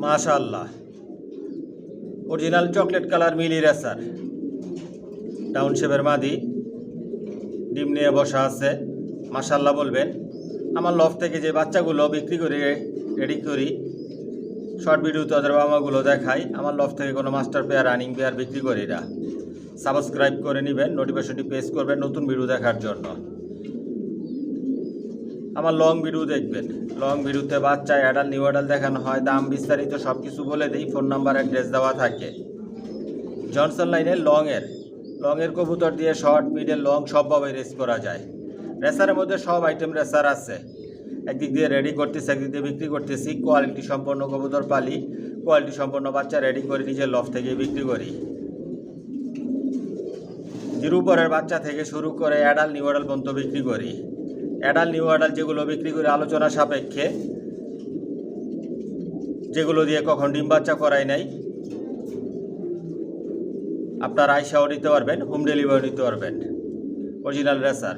মাশাআল্লাহ, original chocolate colour মিলি racer টাউনশিপের মাদি ডিম নিয়ে বসা আছে। মাশাআল্লাহ বলবেন। আমার লফ থেকে যে বাচ্চাগুলো বিক্রি করে রেডি করি, শর্ট ভিডিওতে ওদের বাবাগুলো দেখাই। আমার লফ থেকে কোনো মাস্টার পেয়ার রানিং পেয়ার বিক্রি করি না। সাবস্ক্রাইব করে নেবেন, নোটিফিকেশনটি প্রেস করবেন নতুন ভিডিও দেখার জন্য। আমার লং ভিডিও দেখবেন। লং ভিডিওতে বাচ্চা অ্যাডাল নিউ অ্যাডাল দেখানো হয়, দাম বিস্তারিত সব কিছু বলে দিই। ফোন নাম্বার অ্যাড্রেস দেওয়া থাকে। জনসন লাইনের লংয়ের কবুতর দিয়ে শর্ট মিডল লং সবভাবে রেস করা যায়। রেসারের মধ্যে সব আইটেম রেসার আছে। একদিক দিয়ে রেডি করতেছি, একদিক দিয়ে বিক্রি করতেছি। কোয়ালিটি সম্পন্ন কবুতর পালি, কোয়ালিটি সম্পন্ন বাচ্চা রেডি করে নিজের লফ থেকে বিক্রি করি। জিরো পরের বাচ্চা থেকে শুরু করে অ্যাডাল নিউ অ্যাডাল পর্যন্ত বিক্রি করি। অ্যাডাল নিউ অ্যাডাল যেগুলো বিক্রি করি আলোচনা সাপেক্ষে, যেগুলো দিয়ে কখন ডিম বাচ্চা করাই নাই, আপনারা আইসাও নিতে পারবেন, হোম ডেলিভারি নিতে পারবেন। Original racer.